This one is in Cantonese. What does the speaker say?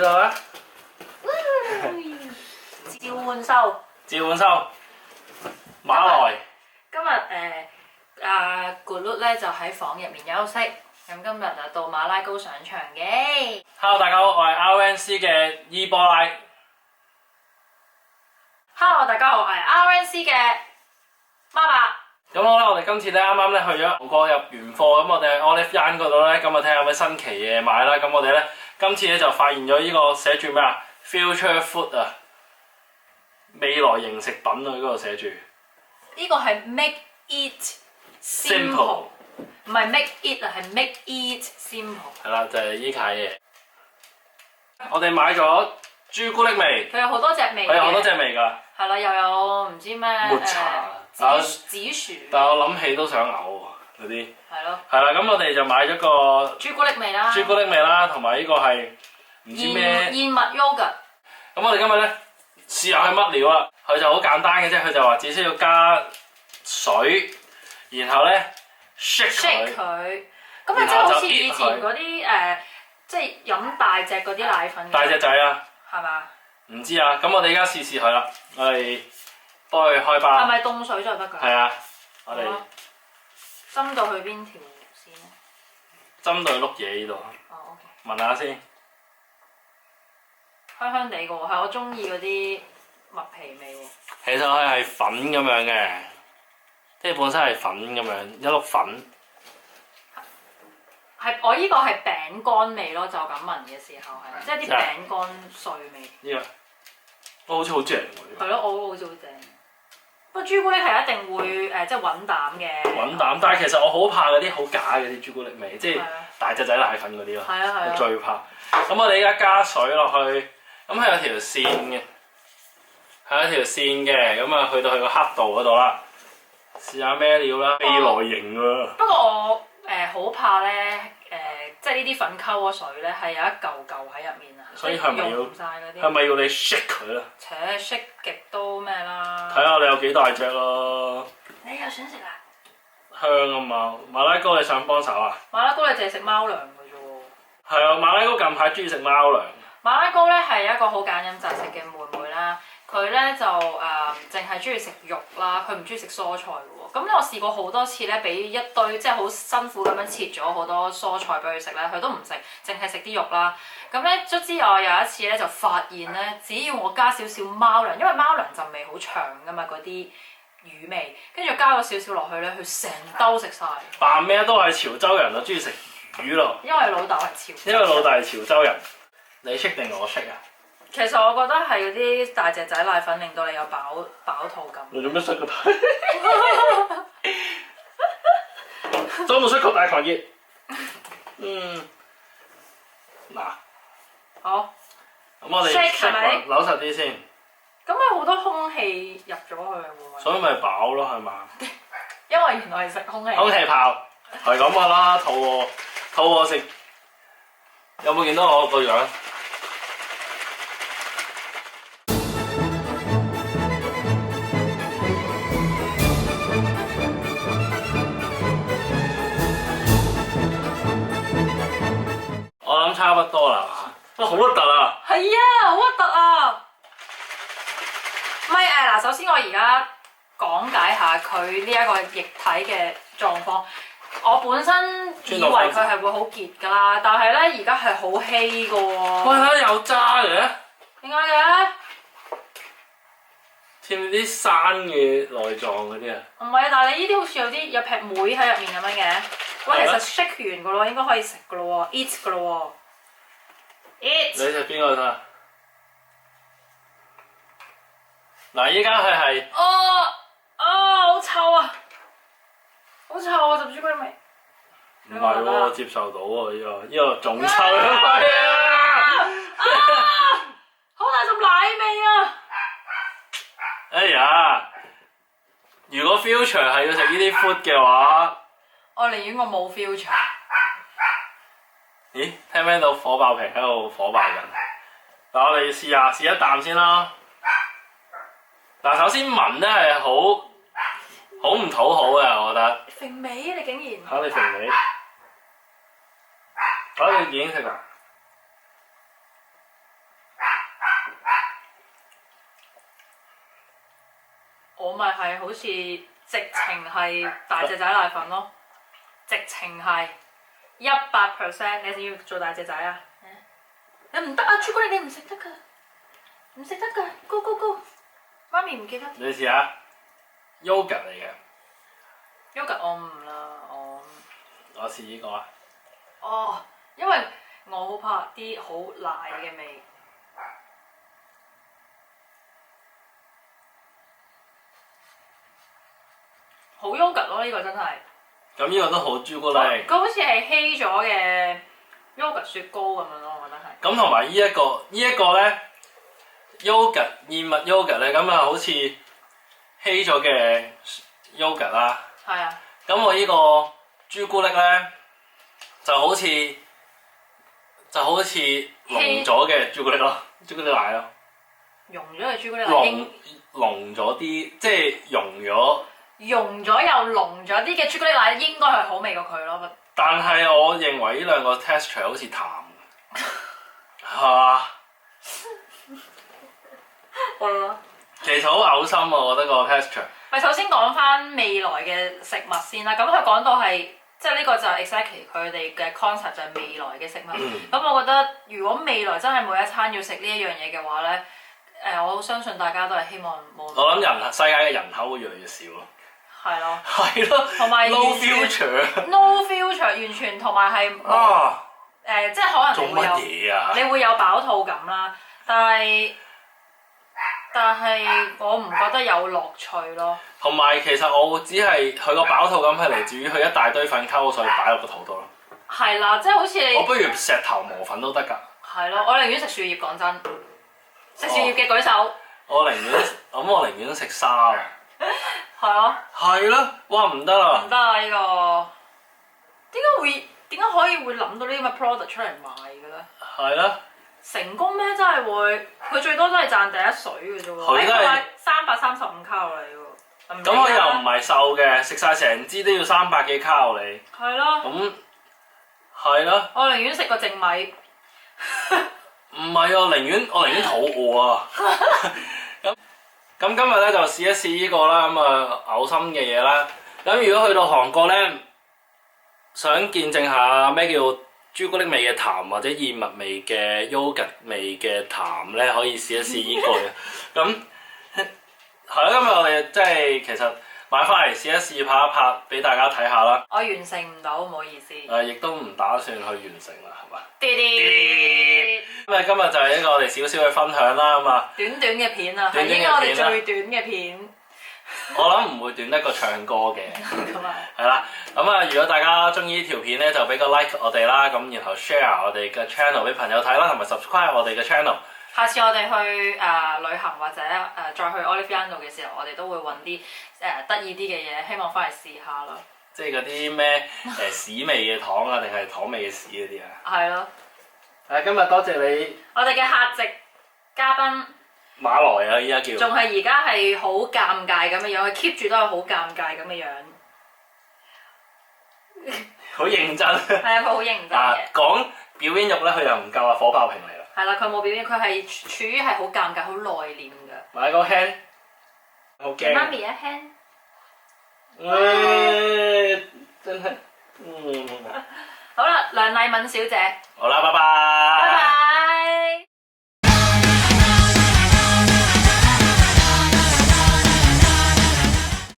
度啦。召喚獸。召喚獸。馬來。今日阿 Good 咧就喺房入面休息，咁今日就到馬拉糕上場嘅。Hello， 大家好，我係 RNC 嘅伊波拉。Hello， 大家好，我係 RNC 嘅媽爸。咁好啦，我哋今次咧啱啱咧去咗韓國入完貨，咁我哋喺 Olive Young 嗰度咧，咁啊睇下有咩新奇嘢買啦。咁我哋咧今次咧就發現咗呢個寫住咩啊 ？Future Food 啊，未來型食品啊，嗰度寫住。呢個係 Make It Simple， 唔係 Make It 啊，係 Make It Simple。係啦，就係依家嘢。我哋買咗朱古力味。佢有好多隻味嘅。佢有好多隻味㗎。係啦，又有唔知咩抹茶。紫薯，但係我諗起都想嘔喎嗰啲。係咯。係啦，咁我哋就買咗個朱古力味啦。朱古力味啦，同埋呢個係唔知咩燕麥 yogurt。咁我哋今日咧試下係乜料啦，佢就好簡單嘅啫，佢就話只需要加水，然後咧 shake 佢。咁啊，即係好似以前嗰啲即係飲大隻嗰啲奶粉。大隻仔啊？係嘛？唔知啊，咁我哋而家試試佢啦，我哋幫佢開包。係咪凍水就得㗎？係啊，我哋斟到去邊條線咧？斟到去碌嘢呢度。哦 ，OK。聞下先。香香地嘅喎，係我中意嗰啲麥皮味喎。其實佢係粉咁樣嘅，即係本身係粉咁樣，一碌粉。係我依個係餅乾味咯，就咁聞嘅時候係，即係啲餅乾碎味。呢個都好似好正喎。係咯，我好似好正。不過朱古力係一定會即係穩膽嘅。穩膽，但係其實我好怕嗰啲好假嘅啲朱古力味，即係大隻仔奶粉嗰啲咯。係啊係啊。我最怕。咁我哋而家加水落去，咁係有條線嘅，係有條線嘅，咁啊去到佢個刻度嗰度啦。試下咩料啦？未來型喎。不過我好怕咧即係呢啲粉溝咗水咧，係有一嚿嚿喺入面啊，所以係咪要係咪要你 shake 佢啊？扯 shake 極都咩啦？睇下你有幾大隻咯。你又想食啊？香啊嘛！馬拉糕你想幫手啊？馬拉糕你淨係食貓糧嘅啫喎。係啊，馬拉糕近排中意食貓糧。馬拉糕咧係一個好揀飲擇食嘅妹妹啦，佢咧就淨係中意食肉啦，佢唔中意食蔬菜嘅喎。咁我試過好多次咧，俾一堆即係好辛苦咁樣切咗好多蔬菜俾佢食咧，佢都唔食，淨係食啲肉啦。咁咧卒之我有一次咧就發現咧，只要我加少少貓糧，因為貓糧陣味好長噶嘛，嗰啲魚味，跟住加咗少少落去咧，佢成兜食晒。扮咩都係潮州人啊，中意食魚咯。因為老豆係潮州。因為老豆係潮州人。你識定我識啊？其實我覺得係嗰啲大隻仔奶粉令到你有飽肚感。你做咩識個睇？做冇識個大狂熱？嗱。好。咁我哋 shake 扭實啲先。咁咪好多空氣入咗去喎。所以咪飽咯，係嘛？因為原來係食空氣。空氣炮係咁噶啦，肚餓食。有冇見到我個樣？我諗差不多啦，哇好核突啊！係啊，好核突啊！唔係嗱，首先我而家講解下佢呢一個液體嘅狀況。我本身以為佢係會好結㗎啦，但係咧而家係好稀㗎喎。喂，睇下有渣嘅。點解嘅？似唔似啲生嘅內臟嗰啲啊？唔係，但係你呢啲好似有劈妹喺入面咁樣嘅。喂，其實 shake 完㗎咯，應該可以食㗎咯喎 ，eat 㗎咯喎 ，eat。你食邊個睇下？嗱，依家佢係。好臭啊！好臭啊！陣朱古力味。唔係喎，我接受到喎呢個仲臭啊！好大陣奶味啊！哎呀，如果 future 係要食呢啲 food 嘅話，我寧願我冇 future。咦？聽唔聽到火爆瓶喺度火爆緊？嗱，我哋試一啖先啦。嗱，首先聞咧係好唔討好嘅，我覺得。肥尾啊！你竟然。嚇你肥尾？嚇你已經食啦？我咪係好似直情係大隻仔奶粉咯，直情係100%。你要做大隻仔啊？你唔得啊！朱古力你唔食得㗎，唔食得㗎，Go Go Go！媽咪唔記得。你試下 yogurt 嚟嘅。yogurt 我唔啦，我試呢個啊。哦，因為我好怕啲好奶嘅味。好 yogurt 咯，呢個真係。咁呢個都好朱古力。佢好似係稀咗嘅 yogurt 雪糕咁樣咯，我覺得係。咁同埋呢一個咧 yogurt 燕麥 yogurt 咧，咁啊好似稀咗嘅 yogurt 啦。係啊。咁我呢個朱古力咧就好似濃咗嘅朱古力咯，朱古力奶咯。溶咗嘅朱古力奶。濃咗啲，即係溶咗。溶咗又濃咗啲嘅朱古力奶應該係好味過佢咯。但係我認為呢兩個 texture 好似淡，係嘛？其實好嘔心啊！我覺得個 texture。咪首先講翻未來嘅食物先啦。咁佢講到係即係呢個就係 exactly 佢哋嘅 concept 就係未來嘅食物。咁我覺得如果未來真係每一餐要食呢一樣嘢嘅話咧，我好相信大家都係希望冇。我諗世界嘅人口會越嚟越少咯。係咯。係咯。同埋 no future。no future 完全同埋係即係可能做乜嘢啊？你會有飽肚感啦，但係我唔覺得有樂趣咯。同埋其實我只係佢個飽肚感係嚟自於佢一大堆粉溝水擺落個肚度咯。係啦，即係好似你。我不如石頭磨粉都得㗎。係咯，我寧願食樹葉，講真。食樹葉嘅舉手。我寧願食沙啊。係咯。係咯，哇唔得啦！唔得啊！呢個點解可以會諗到呢啲咁嘅 product 出嚟賣嘅咧？係啦。成功咩？真係會，佢最多都係賺第一水嘅啫喎。佢都係335卡路里喎。咁佢又唔係瘦嘅，食晒成支都要300幾卡路里。係咯。咁係咯。我寧願食個淨米。唔係我寧願肚餓啊！咁今日咧就試一試呢個啦，咁啊嘔心嘅嘢啦。咁如果去到韓國咧，想見證下咩叫朱古力味嘅痰或者燕麥味嘅 yogurt 味嘅痰咧，可以試一試呢個嘅。咁係啦，今日我哋即係其實買翻嚟試一試拍一拍俾大家睇下啦。我完成唔到，唔好意思。亦都唔打算去完成啦，係嘛？啲啲。咁今日就係一個我哋少少嘅分享啦，咁啊。短嘅片啊，係應該我哋最短嘅片。我諗唔會短得過唱歌嘅。咁啊。係啦，咁啊，如果大家中意呢條片咧，就俾個 like 我哋啦，咁然後 share 我哋嘅 channel 俾朋友睇啦，同埋 subscribe 我哋嘅 channel。下次我哋去旅行或者再去 Olive Young 嘅時候，我哋都會揾啲得意啲嘅嘢，希望翻嚟試下啦。即係嗰啲咩屎味嘅糖啊，定係糖味嘅屎嗰啲啊？係咯。今日多謝你。我哋嘅客席嘉賓。馬來啊，依家叫。仲係而家係好尷尬咁嘅樣，佢 keep 住都係好尷尬咁嘅樣。好認真。係啊，佢好認真嘅。講表演欲咧，佢又唔夠啊，火爆屏嚟啦。係啦，佢冇表演，佢係處於係好尷尬、好內斂㗎。買個 hand，好驚。媽咪一 hand。真係。好啦，梁麗敏小姐。好啦，拜拜。